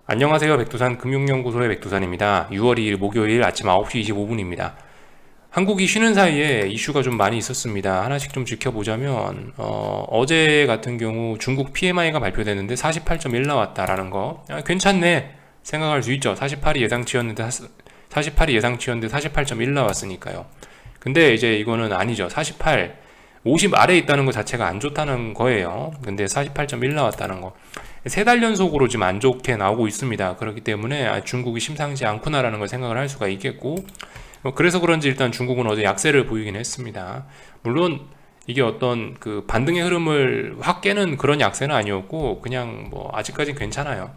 안녕하세요. 백두산 금융연구소의 백두산입니다. 6월 2일 목요일 아침 9시 25분입니다. 한국이 쉬는 사이에 이슈가 좀 많이 있었습니다. 하나씩 좀 지켜보자면 어제 같은 경우 중국 PMI가 발표됐는데 48.1 나왔다라는 거. 괜찮네 생각할 수 있죠. 48이 예상치였는데 48이 예상치였는데 48.1 나왔으니까요. 근데 이제 이거는 아니죠. 48 50 아래에 있다는 것 자체가 안 좋다는 거예요. 근데 48.1 나왔다는 거. 세 달 연속으로 지금 안 좋게 나오고 있습니다. 그렇기 때문에 중국이 심상치 않구나라는 걸 생각을 할 수가 있겠고, 그래서 그런지 일단 중국은 어제 약세를 보이긴 했습니다. 물론 이게 어떤 그 반등의 흐름을 확 깨는 그런 약세는 아니었고, 그냥 뭐 아직까지는 괜찮아요.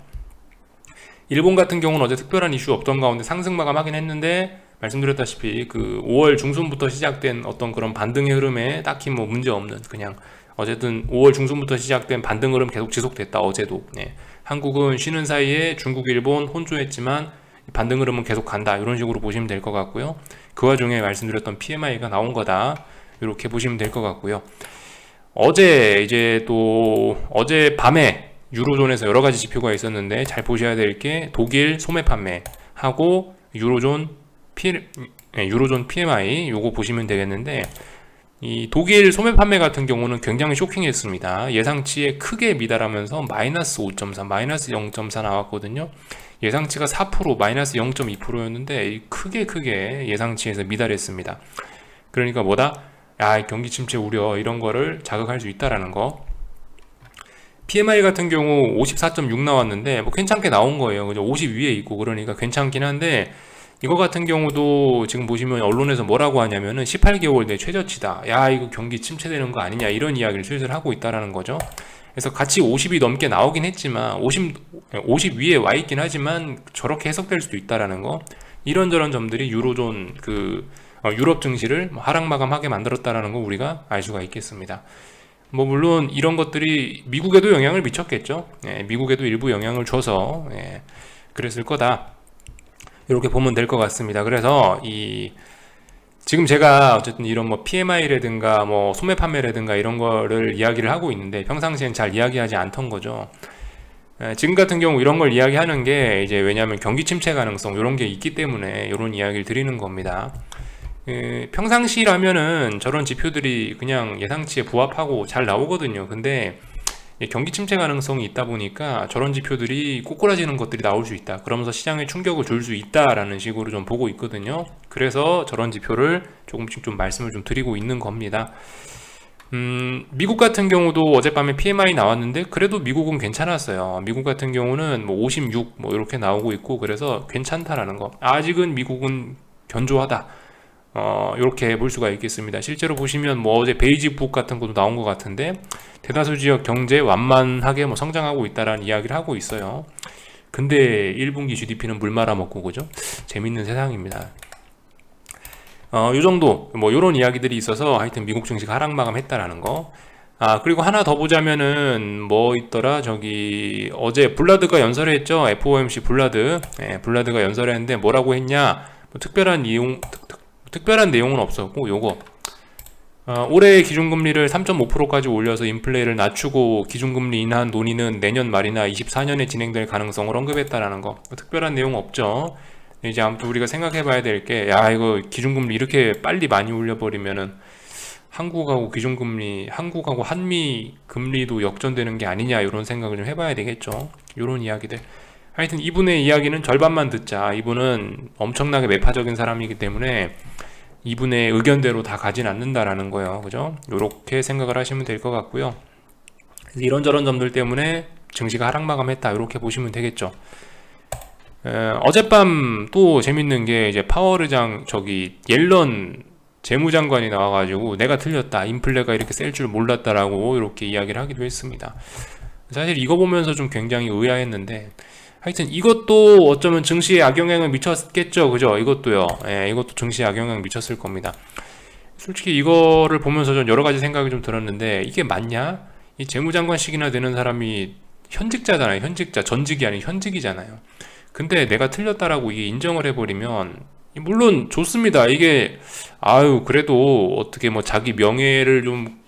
일본 같은 경우는 어제 특별한 이슈 없던 가운데 상승 마감하긴 했는데, 말씀드렸다시피 그 5월 중순부터 시작된 어떤 그런 반등의 흐름에 딱히 뭐 문제 없는, 그냥 어쨌든 5월 중순부터 시작된 반등 흐름 계속 지속됐다. 어제도. 네. 한국은 쉬는 사이에 중국, 일본 혼조했지만 반등 흐름은 계속 간다. 이런 식으로 보시면 될 것 같고요. 그 와중에 말씀드렸던 PMI가 나온 거다. 이렇게 보시면 될 것 같고요. 어제 이제 또 어제 밤에 유로존에서 여러 가지 지표가 있었는데 잘 보셔야 될 게 독일 소매 판매하고 유로존 PMI 요거 보시면 되겠는데, 이 독일 소매 판매 같은 경우는 굉장히 쇼킹했습니다. 예상치에 크게 미달하면서 마이너스 5.4, 마이너스 0.4 나왔거든요. 예상치가 4%, 마이너스 0.2%였는데 크게 예상치에서 미달했습니다. 그러니까 뭐다? 경기 침체 우려 이런 거를 자극할 수 있다라는 거. PMI 같은 경우 54.6 나왔는데 뭐 괜찮게 나온 거예요. 그죠? 50 위에 있고 그러니까 괜찮긴 한데, 이거 같은 경우도 지금 보시면 언론에서 뭐라고 하냐면은 18개월 내 최저치다. 이거 경기 침체되는 거 아니냐 이런 이야기를 슬슬 하고 있다라는 거죠. 그래서 같이 50이 넘게 나오긴 했지만 50 위에 와 있긴 하지만 저렇게 해석될 수도 있다라는 거. 이런저런 점들이 유로존 유럽 증시를 하락 마감하게 만들었다라는 거 우리가 알 수가 있겠습니다. 뭐 물론 이런 것들이 미국에도 영향을 미쳤겠죠. 미국에도 일부 영향을 줘서 그랬을 거다. 이렇게 보면 될 것 같습니다. 그래서 지금 제가 어쨌든 이런 뭐 PMI라든가 뭐 소매 판매라든가 이런 거를 이야기를 하고 있는데 평상시엔 잘 이야기하지 않던 거죠. 지금 같은 경우 이런 걸 이야기하는 게 이제 왜냐하면 경기 침체 가능성 이런 게 있기 때문에 이런 이야기를 드리는 겁니다. 평상시라면은 저런 지표들이 그냥 예상치에 부합하고 잘 나오거든요. 근데 경기 침체 가능성이 있다 보니까 저런 지표들이 꼬꾸라지는 것들이 나올 수 있다. 그러면서 시장에 충격을 줄 수 있다라는 식으로 좀 보고 있거든요. 그래서 저런 지표를 조금씩 좀 말씀을 좀 드리고 있는 겁니다. 미국 같은 경우도 어젯밤에 PMI 나왔는데 그래도 미국은 괜찮았어요. 미국 같은 경우는 뭐 56 뭐 이렇게 나오고 있고 그래서 괜찮다라는 거. 아직은 미국은 견조하다. 이렇게 볼 수가 있겠습니다. 실제로 보시면 뭐 어제 베이직북 같은 것도 나온 것 같은데 대다수 지역 경제 완만하게 뭐 성장하고 있다라는 이야기를 하고 있어요. 근데 1분기 GDP는 물 말아먹고 그죠? 재밌는 세상입니다. 요 정도 뭐 요런 이야기들이 있어서 하여튼 미국 증시가 하락 마감했다라는 거. 그리고 하나 더 보자면은 뭐 있더라. 저기 어제 블라드가 연설했죠. FOMC 블라드. 블라드가 연설했는데 뭐라고 했냐? 뭐 특별한 내용은 없었고 요거 올해 기준금리를 3.5%까지 올려서 인플레를 낮추고 기준금리 인하한 논의는 내년 말이나 24년에 진행될 가능성을 언급했다라는 거. 특별한 내용 없죠. 이제 아무튼 우리가 생각해 봐야 될 게, 이거 기준금리 이렇게 빨리 많이 올려버리면은 한국하고 한미 금리도 역전되는 게 아니냐 이런 생각을 좀 해봐야 되겠죠. 이런 이야기들. 하여튼 이분의 이야기는 절반만 듣자. 이분은 엄청나게 매파적인 사람이기 때문에 이분의 의견대로 다 가진 않는다라는 거예요. 그죠? 이렇게 생각을 하시면 될 것 같고요. 이런저런 점들 때문에 증시가 하락 마감했다. 이렇게 보시면 되겠죠. 어젯밤 또 재밌는 게 이제 파월 옐런 재무장관이 나와가지고 내가 틀렸다. 인플레가 이렇게 셀 줄 몰랐다라고 이렇게 이야기를 하기도 했습니다. 사실 이거 보면서 좀 굉장히 의아했는데 하여튼 이것도 어쩌면 증시에 악영향을 미쳤겠죠. 그죠? 이것도요. 이것도 증시에 악영향을 미쳤을 겁니다. 솔직히 이거를 보면서 좀 여러 가지 생각이 좀 들었는데 이게 맞냐? 이 재무장관식이나 되는 사람이 현직자잖아요. 현직자. 전직이 아닌 현직이잖아요. 근데 내가 틀렸다라고 이게 인정을 해버리면 물론 좋습니다. 이게 그래도 어떻게 뭐 자기 명예를 좀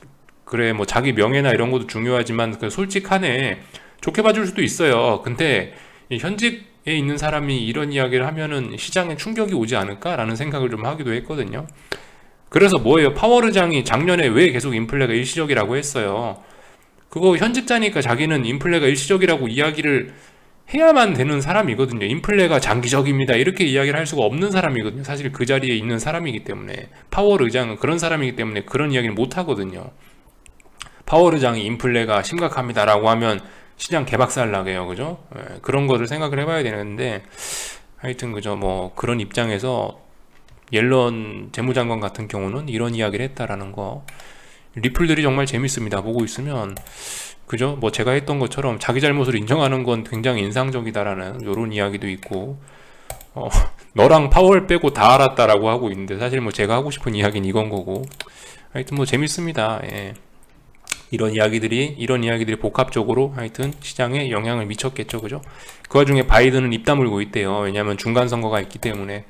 그래 뭐 자기 명예나 이런 것도 중요하지만 솔직하네. 좋게 봐줄 수도 있어요. 근데 이 현직에 있는 사람이 이런 이야기를 하면은 시장에 충격이 오지 않을까라는 생각을 좀 하기도 했거든요. 그래서 뭐예요? 파월의장이 작년에 왜 계속 인플레가 일시적이라고 했어요? 그거 현직자니까 자기는 인플레가 일시적이라고 이야기를 해야만 되는 사람이거든요. 인플레가 장기적입니다. 이렇게 이야기를 할 수가 없는 사람이거든요. 사실 그 자리에 있는 사람이기 때문에. 파월 의장은 그런 사람이기 때문에 그런 이야기를 못 하거든요. 파월 의장이 인플레가 심각합니다라고 하면 시장 개박살 나게요. 그죠? 그런 거를 생각을 해봐야 되는데 하여튼 그죠? 뭐 그런 입장에서 옐런 재무장관 같은 경우는 이런 이야기를 했다라는 거. 리플들이 정말 재밌습니다. 보고 있으면 그죠? 뭐 제가 했던 것처럼 자기 잘못을 인정하는 건 굉장히 인상적이다라는 이런 이야기도 있고 너랑 파월 빼고 다 알았다라고 하고 있는데 사실 뭐 제가 하고 싶은 이야기는 이건 거고 하여튼 뭐 재밌습니다. 예. 이런 이야기들이 복합적으로 하여튼 시장에 영향을 미쳤겠죠. 그죠? 그 와중에 바이든은 입 다물고 있대요. 왜냐하면 중간 선거가 있기 때문에.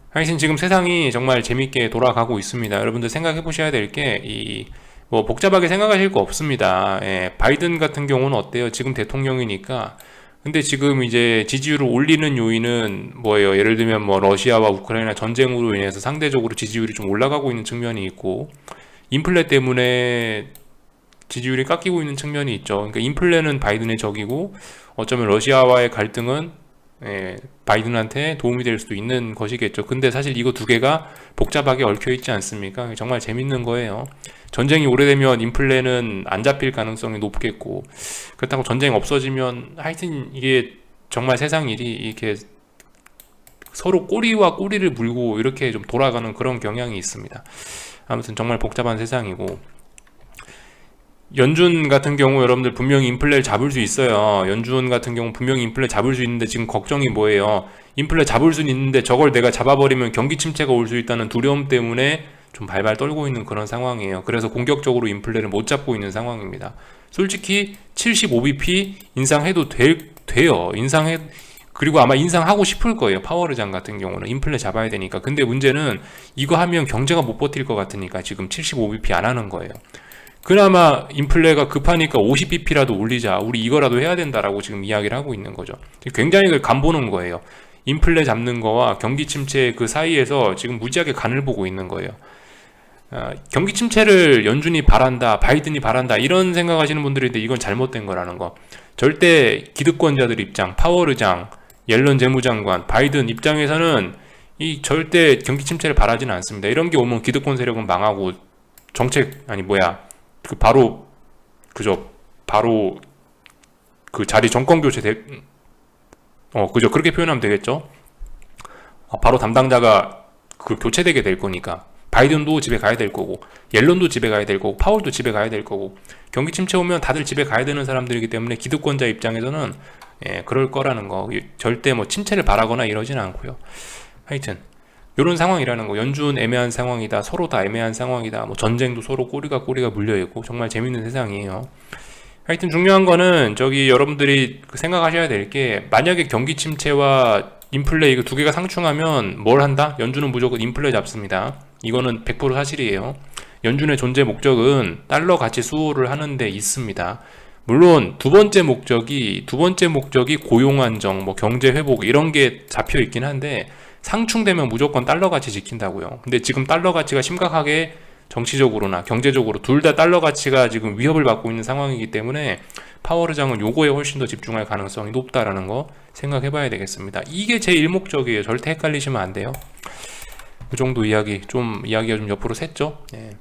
하여튼 지금 세상이 정말 재밌게 돌아가고 있습니다. 여러분들 생각해 보셔야 될 게 뭐 복잡하게 생각하실 거 없습니다. 예, 바이든 같은 경우는 어때요? 지금 대통령이니까. 근데 지금 이제 지지율을 올리는 요인은 뭐예요? 예를 들면 뭐 러시아와 우크라이나 전쟁으로 인해서 상대적으로 지지율이 좀 올라가고 있는 측면이 있고 인플레 때문에 지지율이 깎이고 있는 측면이 있죠. 그러니까 인플레는 바이든의 적이고 어쩌면 러시아와의 갈등은 바이든한테 도움이 될 수도 있는 것이겠죠. 근데 사실 이거 두 개가 복잡하게 얽혀 있지 않습니까? 정말 재밌는 거예요. 전쟁이 오래되면 인플레는 안 잡힐 가능성이 높겠고 그렇다고 전쟁이 없어지면 하여튼 이게 정말 세상 일이 이렇게 서로 꼬리와 꼬리를 물고 이렇게 좀 돌아가는 그런 경향이 있습니다. 아무튼 정말 복잡한 세상이고 연준 같은 경우 여러분들 분명히 인플레를 잡을 수 있어요. 연준 같은 경우 분명히 인플레 잡을 수 있는데 지금 걱정이 뭐예요? 인플레 잡을 수는 있는데 저걸 내가 잡아버리면 경기 침체가 올 수 있다는 두려움 때문에 좀 발발 떨고 있는 그런 상황이에요. 그래서 공격적으로 인플레를 못 잡고 있는 상황입니다. 솔직히 75bp 인상해도 돼요. 그리고 아마 인상하고 싶을 거예요. 파월 의장 같은 경우는 인플레 잡아야 되니까. 근데 문제는 이거 하면 경제가 못 버틸 것 같으니까 지금 75bp 안 하는 거예요. 그나마 인플레가 급하니까 50bp라도 올리자. 우리 이거라도 해야 된다라고 지금 이야기를 하고 있는 거죠. 굉장히 그걸 간보는 거예요. 인플레 잡는 거와 경기 침체 그 사이에서 지금 무지하게 간을 보고 있는 거예요. 경기 침체를 연준이 바란다, 바이든이 바란다 이런 생각하시는 분들인데 이건 잘못된 거라는 거. 절대 기득권자들 입장, 파월 의장, 옐런 재무장관, 바이든 입장에서는 이 절대 경기 침체를 바라지는 않습니다. 이런 게 오면 기득권 세력은 망하고 바로 그 자리 정권 교체 그죠? 그렇게 표현하면 되겠죠? 바로 담당자가 그 교체되게 될 거니까. 바이든도 집에 가야 될 거고, 옐런도 집에 가야 될 거고, 파월도 집에 가야 될 거고, 경기 침체 오면 다들 집에 가야 되는 사람들이기 때문에 기득권자 입장에서는 그럴 거라는 거. 절대 뭐 침체를 바라거나 이러진 않고요. 하여튼 이런 상황이라는 거. 연준 애매한 상황이다. 서로 다 애매한 상황이다. 뭐 전쟁도 서로 꼬리가 물려있고 정말 재밌는 세상이에요. 하여튼 중요한 거는 여러분들이 생각하셔야 될 게 만약에 경기 침체와 인플레 이거 두 개가 상충하면 뭘 한다? 연준은 무조건 인플레 잡습니다. 이거는 100% 사실이에요. 연준의 존재 목적은 달러 가치 수호를 하는 데 있습니다. 물론 두 번째 목적이 고용 안정, 뭐 경제 회복 이런 게 잡혀 있긴 한데 상충되면 무조건 달러 가치 지킨다고요. 근데 지금 달러 가치가 심각하게 정치적으로나 경제적으로 둘 다 달러 가치가 지금 위협을 받고 있는 상황이기 때문에 파월 의장은 요거에 훨씬 더 집중할 가능성이 높다라는 거 생각해 봐야 되겠습니다. 이게 제 일목적이에요. 절대 헷갈리시면 안 돼요. 그 정도 이야기가 좀 옆으로 샜죠. 예.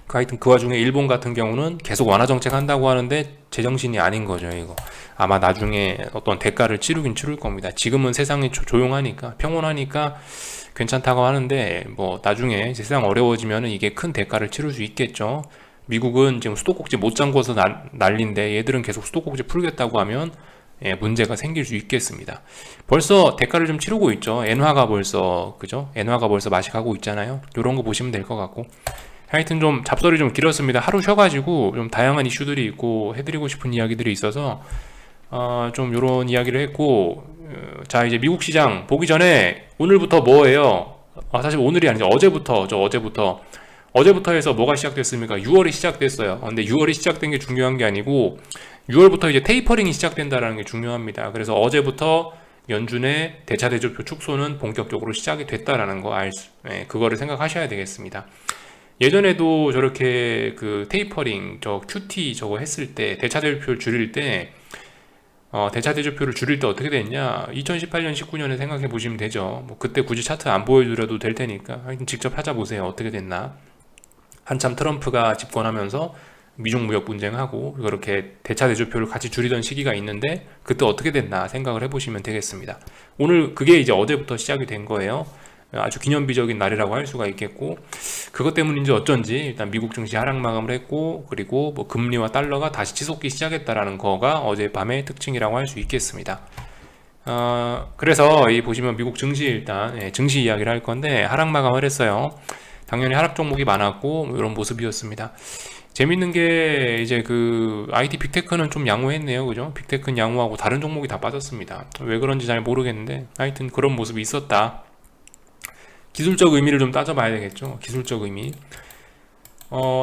하여튼 그 와중에 일본 같은 경우는 계속 완화 정책 한다고 하는데 제정신이 아닌 거죠. 이거 아마 나중에 어떤 대가를 치르긴 치를 겁니다. 지금은 세상이 조용하니까 평온하니까 괜찮다고 하는데 뭐 나중에 세상 어려워지면 이게 큰 대가를 치를 수 있겠죠. 미국은 지금 수도꼭지 못 잠궈서 난리인데 얘들은 계속 수도꼭지 풀겠다고 하면 문제가 생길 수 있겠습니다. 벌써 대가를 좀 치르고 있죠. 엔화가 벌써 맛이 가고 있잖아요. 이런 거 보시면 될 것 같고. 하여튼 좀 잡설이 좀 길었습니다. 하루 쉬어가지고 좀 다양한 이슈들이 있고 해드리고 싶은 이야기들이 있어서 좀 요런 이야기를 했고, 자 이제 미국 시장 보기 전에 오늘부터 뭐예요? 사실 오늘이 아니죠. 어제부터 어제부터 해서 뭐가 시작됐습니까? 6월이 시작됐어요. 근데 6월이 시작된 게 중요한 게 아니고 6월부터 이제 테이퍼링이 시작된다라는 게 중요합니다. 그래서 어제부터 연준의 대차 대조표 축소는 본격적으로 시작이 됐다라는 거 그거를 생각하셔야 되겠습니다. 예전에도 저렇게 그 테이퍼링, 저 QT 저거 했을 때 대차 대조표를 줄일 때 어떻게 됐냐? 2018년, 19년에 생각해 보시면 되죠. 뭐 그때 굳이 차트 안 보여드려도 될 테니까 하여튼 직접 찾아보세요. 어떻게 됐나? 한참 트럼프가 집권하면서 미중 무역 분쟁하고 그렇게 대차 대조표를 같이 줄이던 시기가 있는데 그때 어떻게 됐나 생각을 해보시면 되겠습니다. 오늘 그게 이제 어제부터 시작이 된 거예요. 아주 기념비적인 날이라고 할 수가 있겠고, 그것 때문인지 어쩐지 일단 미국 증시 하락 마감을 했고, 그리고 뭐 금리와 달러가 다시 치솟기 시작했다라는 거가 어젯밤의 특징이라고 할 수 있겠습니다. 그래서 이 보시면 미국 증시 일단 증시 이야기를 할 건데 하락 마감을 했어요. 당연히 하락 종목이 많았고 뭐 이런 모습이었습니다. 재밌는 게 이제 그 IT 빅테크는 좀 양호했네요. 그죠? 빅테크는 양호하고 다른 종목이 다 빠졌습니다. 왜 그런지 잘 모르겠는데 하여튼 그런 모습이 있었다. 기술적 의미를 좀 따져봐야 되겠죠. 기술적 의미.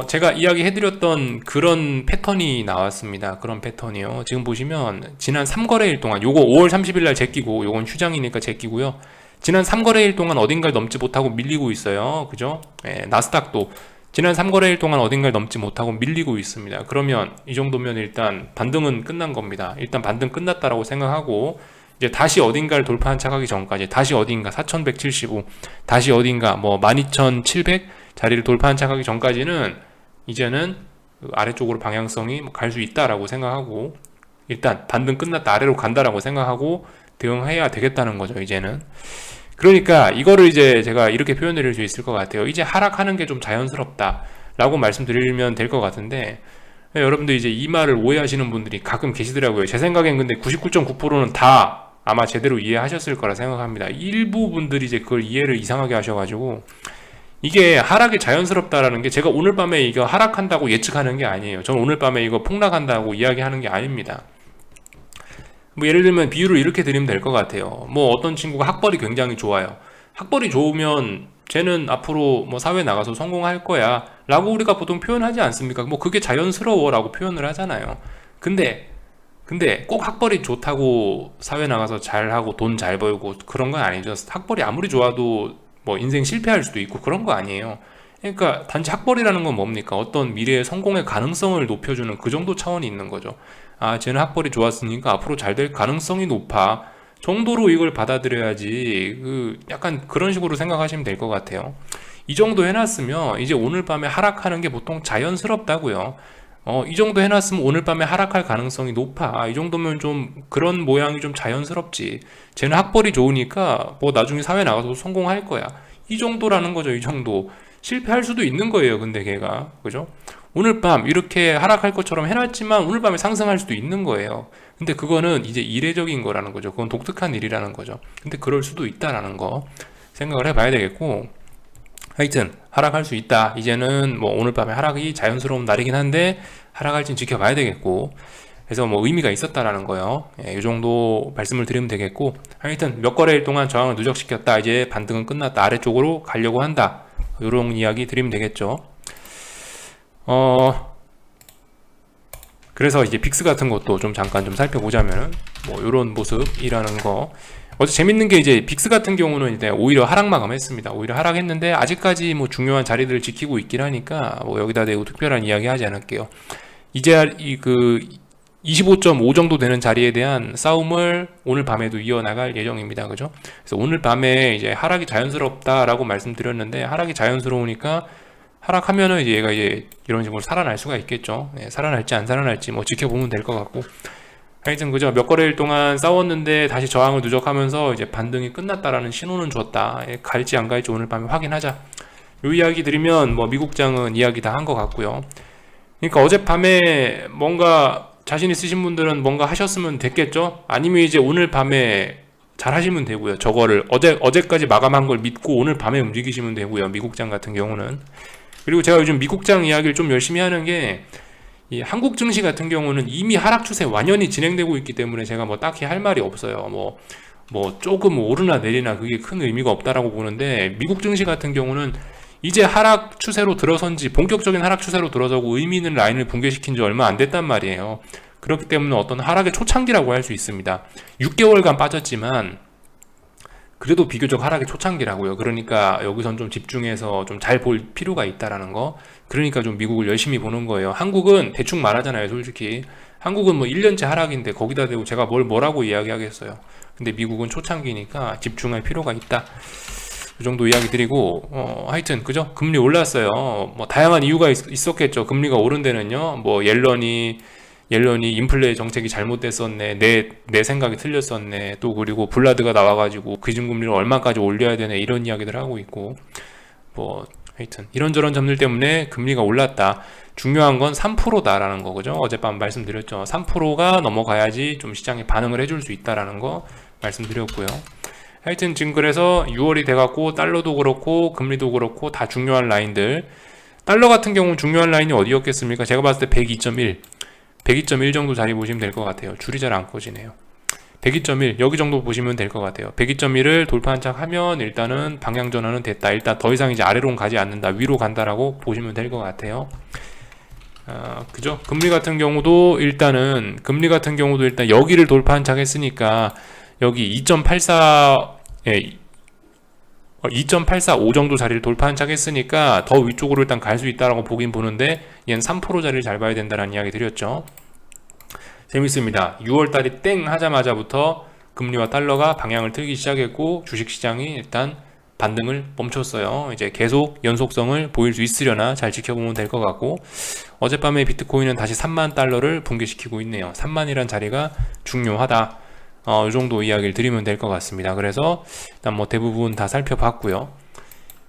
제가 이야기해드렸던 그런 패턴이 나왔습니다. 그런 패턴이요. 지금 보시면 지난 3거래일 동안 요거 5월 30일 날 제끼고 요건 휴장이니까 제끼고요. 지난 3거래일 동안 어딘가를 넘지 못하고 밀리고 있어요. 그죠? 나스닥도 지난 3거래일 동안 어딘가를 넘지 못하고 밀리고 있습니다. 그러면 이 정도면 일단 반등은 끝난 겁니다. 일단 반등 끝났다라고 생각하고 이제 다시 어딘가를 돌파한 척하기 전까지 다시 어딘가 4175 다시 어딘가 뭐 12700 자리를 돌파한 척하기 전까지는 이제는 아래쪽으로 방향성이 갈 수 있다라고 생각하고 일단 반등 끝났다 아래로 간다라고 생각하고 대응해야 되겠다는 거죠. 이제는 그러니까 이거를 이제 제가 이렇게 표현드릴 수 있을 것 같아요. 이제 하락하는 게 좀 자연스럽다 라고 말씀드리면 될 것 같은데 여러분들 이제 이 말을 오해하시는 분들이 가끔 계시더라고요. 제 생각엔 근데 99.9%는 다 아마 제대로 이해하셨을 거라 생각합니다. 일부 분들이 이제 그걸 이해를 이상하게 하셔가지고 이게 하락이 자연스럽다라는 게 제가 오늘 밤에 이거 하락한다고 예측하는 게 아니에요. 저는 오늘 밤에 이거 폭락한다고 이야기하는 게 아닙니다. 뭐 예를 들면 비유를 이렇게 드리면 될 것 같아요. 뭐 어떤 친구가 학벌이 굉장히 좋아요. 학벌이 좋으면 쟤는 앞으로 뭐 사회 나가서 성공할 거야 라고 우리가 보통 표현하지 않습니까? 뭐 그게 자연스러워 라고 표현을 하잖아요. 근데 꼭 학벌이 좋다고 사회 나가서 잘하고 돈 잘 벌고 그런 건 아니죠. 학벌이 아무리 좋아도 뭐 인생 실패할 수도 있고 그런 거 아니에요. 그러니까 단지 학벌이라는 건 뭡니까? 어떤 미래의 성공의 가능성을 높여주는 그 정도 차원이 있는 거죠. 아, 쟤는 학벌이 좋았으니까 앞으로 잘 될 가능성이 높아 정도로 이걸 받아들여야지 약간 그런 식으로 생각하시면 될 것 같아요. 이 정도 해놨으면 이제 오늘 밤에 하락하는 게 보통 자연스럽다고요. 이 정도 해놨으면 오늘 밤에 하락할 가능성이 높아. 이 정도면 좀 그런 모양이 좀 자연스럽지. 쟤는 학벌이 좋으니까 뭐 나중에 사회 나가서 성공할 거야. 이 정도라는 거죠. 이 정도. 실패할 수도 있는 거예요. 근데 걔가. 그죠? 오늘 밤 이렇게 하락할 것처럼 해놨지만 오늘 밤에 상승할 수도 있는 거예요. 근데 그거는 이제 이례적인 거라는 거죠. 그건 독특한 일이라는 거죠. 근데 그럴 수도 있다라는 거 생각을 해봐야 되겠고, 하여튼 하락할 수 있다. 이제는 뭐 오늘 밤에 하락이 자연스러운 날이긴 한데 하락할지는 지켜봐야 되겠고, 그래서 뭐 의미가 있었다라는 거요. 이 정도 말씀을 드리면 되겠고, 하여튼 몇 거래일 동안 저항을 누적시켰다. 이제 반등은 끝났다. 아래쪽으로 가려고 한다. 이런 이야기 드리면 되겠죠. 그래서 이제 빅스 같은 것도 좀 잠깐 좀 살펴보자면은 뭐 이런 모습이라는 거. 어제 재밌는 게 이제 빅스 같은 경우는 이제 오히려 하락 마감했습니다. 오히려 하락했는데 아직까지 뭐 중요한 자리들을 지키고 있긴 하니까 뭐 여기다 대고 특별한 이야기 하지 않을게요. 이제 그 25.5 정도 되는 자리에 대한 싸움을 오늘 밤에도 이어나갈 예정입니다. 그죠? 그래서 오늘 밤에 이제 하락이 자연스럽다라고 말씀드렸는데 하락이 자연스러우니까 하락하면은 이제 얘가 이제 이런 식으로 살아날 수가 있겠죠. 살아날지 안 살아날지 뭐 지켜보면 될 것 같고. 하여튼 그죠. 몇 거래일 동안 싸웠는데 다시 저항을 누적하면서 이제 반등이 끝났다라는 신호는 줬다. 갈지 안 갈지 오늘 밤에 확인하자. 요 이야기 드리면 뭐 미국장은 이야기 다 한 것 같고요. 그러니까 어젯밤에 뭔가 자신 있으신 분들은 뭔가 하셨으면 됐겠죠. 아니면 이제 오늘 밤에 잘 하시면 되고요. 저거를 어제까지 마감한 걸 믿고 오늘 밤에 움직이시면 되고요. 미국장 같은 경우는. 그리고 제가 요즘 미국장 이야기를 좀 열심히 하는 게 이 한국 증시 같은 경우는 이미 하락 추세 완연히 진행되고 있기 때문에 제가 뭐 딱히 할 말이 없어요. 뭐 조금 오르나 내리나 그게 큰 의미가 없다라고 보는데, 미국 증시 같은 경우는 이제 하락 추세로 들어선지 본격적인 하락 추세로 들어서고 의미 있는 라인을 붕괴시킨 지 얼마 안 됐단 말이에요. 그렇기 때문에 어떤 하락의 초창기라고 할 수 있습니다. 6개월간 빠졌지만 그래도 비교적 하락의 초창기라고요. 그러니까 여기선 좀 집중해서 좀 잘 볼 필요가 있다라는 거. 그러니까 좀 미국을 열심히 보는 거예요. 한국은 대충 말하잖아요, 솔직히. 한국은 뭐 1년째 하락인데 거기다 대고 제가 뭐라고 이야기하겠어요. 근데 미국은 초창기니까 집중할 필요가 있다. 그 정도 이야기 드리고, 하여튼, 그죠? 금리 올랐어요. 뭐, 다양한 이유가 있었겠죠. 금리가 오른 데는요. 뭐, 옐런이 인플레 정책이 잘못됐었네. 내 생각이 틀렸었네. 또 그리고 블라드가 나와가지고 기준금리를 얼마까지 올려야 되네. 이런 이야기들 하고 있고. 뭐, 하여튼, 이런저런 점들 때문에 금리가 올랐다. 중요한 건 3%다라는 거, 그죠? 어젯밤 말씀드렸죠. 3%가 넘어가야지 좀 시장에 반응을 해줄 수 있다라는 거 말씀드렸고요. 하여튼 지금 그래서 6월이 돼갖고 달러도 그렇고 금리도 그렇고 다 중요한 라인들. 달러 같은 경우는 중요한 라인이 어디였겠습니까? 제가 봤을 때 102.1 정도 자리 보시면 될 것 같아요. 줄이 잘 안 꺼지네요. 102.1 여기 정도 보시면 될 것 같아요. 102.1을 돌파한 척 하면 일단은 방향 전환은 됐다. 일단 더 이상 이제 아래로 가지 않는다. 위로 간다라고 보시면 될 것 같아요. 그죠? 금리 같은 경우도 일단 여기를 돌파한 척 했으니까 여기 2.845 정도 자리를 돌파한 척 했으니까 더 위쪽으로 일단 갈 수 있다라고 보긴 보는데 얘는 3% 자리를 잘 봐야 된다는 이야기 드렸죠. 재밌습니다. 6월달이 땡 하자마자부터 금리와 달러가 방향을 틀기 시작했고 주식시장이 일단 반등을 멈췄어요. 이제 계속 연속성을 보일 수 있으려나 잘 지켜보면 될 것 같고, 어젯밤에 비트코인은 다시 3만 달러를 붕괴시키고 있네요. 3만이란 자리가 중요하다. 이 정도 이야기를 드리면 될 것 같습니다. 그래서 일단 뭐 대부분 다 살펴봤고요.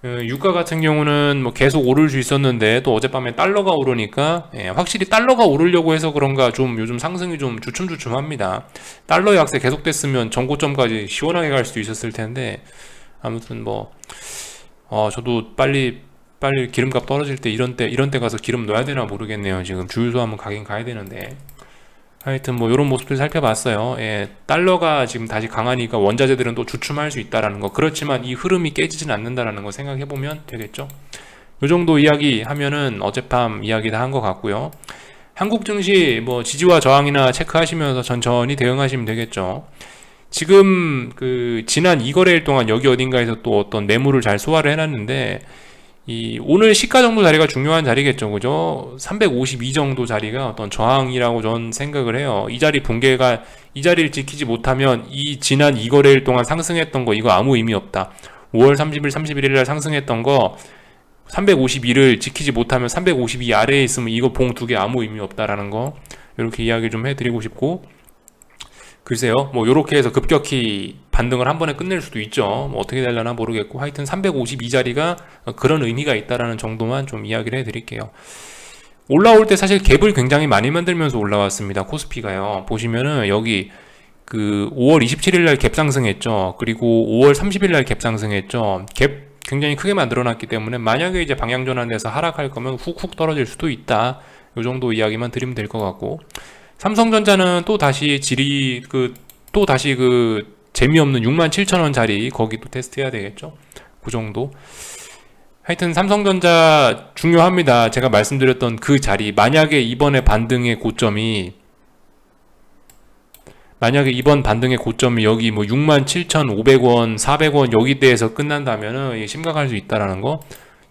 유가 같은 경우는 뭐 계속 오를 수 있었는데 또 어젯밤에 달러가 오르니까 확실히 달러가 오르려고 해서 그런가 좀 요즘 상승이 좀 주춤주춤합니다. 달러 약세 계속됐으면 전고점까지 시원하게 갈 수도 있었을 텐데 아무튼 뭐 저도 빨리 기름값 떨어질 때 이런 때 가서 기름 넣어야 되나 모르겠네요. 지금 주유소 한번 가긴 가야 되는데. 하여튼 뭐 이런 모습들 살펴봤어요. 달러가 지금 다시 강하니까 원자재들은 또 주춤할 수 있다라는 거. 그렇지만 이 흐름이 깨지진 않는다라는 거 생각해 보면 되겠죠. 이 정도 이야기 하면은 어젯밤 이야기 다 한 것 같고요. 한국 증시 뭐 지지와 저항이나 체크하시면서 천천히 대응하시면 되겠죠. 지금 지난 2거래일 동안 여기 어딘가에서 또 어떤 매물을 잘 소화를 해놨는데 오늘 시가 정도 자리가 중요한 자리겠죠, 그죠? 352 정도 자리가 어떤 저항이라고 전 생각을 해요. 이 자리를 지키지 못하면 지난 2거래일 동안 상승했던 거 이거 아무 의미 없다. 5월 30일, 31일 날 상승했던 거 351을 지키지 못하면 352 아래에 있으면 이거 봉 두 개 아무 의미 없다라는 거 이렇게 이야기 좀 해드리고 싶고, 글쎄요, 뭐 요렇게 해서 급격히 반등을 한 번에 끝낼 수도 있죠. 뭐 어떻게 되려나 모르겠고, 하여튼 352자리가 그런 의미가 있다라는 정도만 좀 이야기를 해드릴게요. 올라올 때 사실 갭을 굉장히 많이 만들면서 올라왔습니다. 코스피가요. 보시면은 여기 5월 27일 날 갭 상승했죠. 그리고 5월 30일 날 갭 상승했죠. 갭 굉장히 크게 만들어놨기 때문에 만약에 이제 방향 전환돼서 하락할 거면 훅훅 떨어질 수도 있다. 요 정도 이야기만 드리면 될 것 같고, 삼성전자는 또 다시 재미없는 67,000원 자리 거기 또 테스트 해야 되겠죠. 그 정도. 하여튼 삼성전자 중요합니다. 제가 말씀드렸던 그 자리, 만약에 이번 반등의 고점이 여기 뭐 67,500원 400원 여기대에서 끝난다면은 심각할 수 있다라는 거.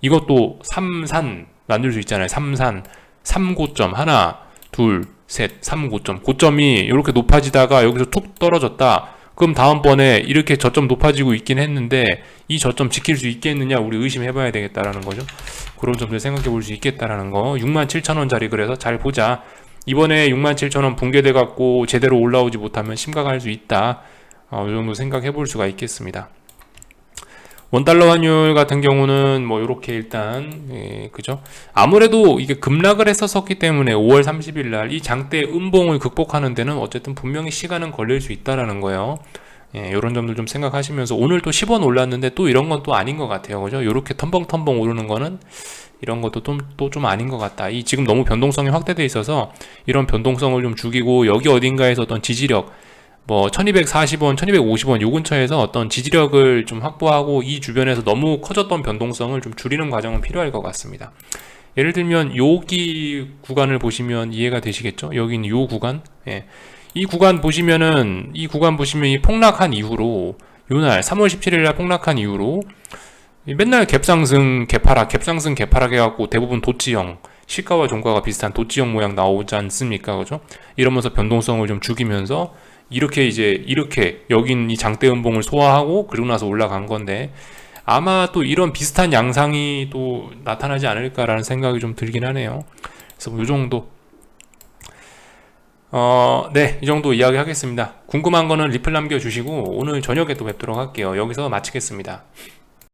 이것도 3산 만들 수 있잖아요. 3고점 하나 둘 셋 3고점, 고점이 이렇게 높아지다가 여기서 툭 떨어졌다. 그럼 다음번에 이렇게 저점 높아지고 있긴 했는데 이 저점 지킬 수 있겠느냐 우리 의심해 봐야 되겠다라는 거죠. 그런 점들 생각해 볼 수 있겠다라는 거. 67,000원 자리 그래서 잘 보자. 이번에 67,000원 붕괴돼 갖고 제대로 올라오지 못하면 심각할 수 있다. 이 정도 생각해 볼 수가 있겠습니다. 원달러 환율 같은 경우는 뭐 이렇게 일단 그죠? 아무래도 이게 급락을 했었기 때문에 5월 30일 날 이 장대 음봉을 극복하는 데는 어쨌든 분명히 시간은 걸릴 수 있다라는 거예요. 이런 점들 좀 생각하시면서, 오늘 또 10원 올랐는데 또 이런 건 또 아닌 것 같아요, 그죠? 이렇게 텀벙텀벙 오르는 거는 이런 것도 또 좀 아닌 것 같다. 지금 너무 변동성이 확대돼 있어서 이런 변동성을 좀 죽이고 여기 어딘가에서 어떤 지지력, 뭐 1240원, 1250원 요 근처에서 어떤 지지력을 좀 확보하고 이 주변에서 너무 커졌던 변동성을 좀 줄이는 과정은 필요할 것 같습니다. 예를 들면 여기 구간을 보시면 이해가 되시겠죠? 여기 있는 요 구간, 예. 이 구간 보시면 이 폭락한 이후로 요날 3월 17일 날 폭락한 이후로 맨날 갭상승 개파락 해갖고 대부분 도치형, 시가와 종가가 비슷한 도치형 모양 나오지 않습니까? 그죠? 이러면서 변동성을 좀 죽이면서 이렇게 여긴 이 장대 음봉을 소화하고 그리고 나서 올라간 건데, 아마 또 이런 비슷한 양상이 또 나타나지 않을까라는 생각이 좀 들긴 하네요. 그래서 뭐이 정도, 네, 이 정도 이야기 하겠습니다. 궁금한 거는 리플 남겨주시고 오늘 저녁에 또 뵙도록 할게요. 여기서 마치겠습니다.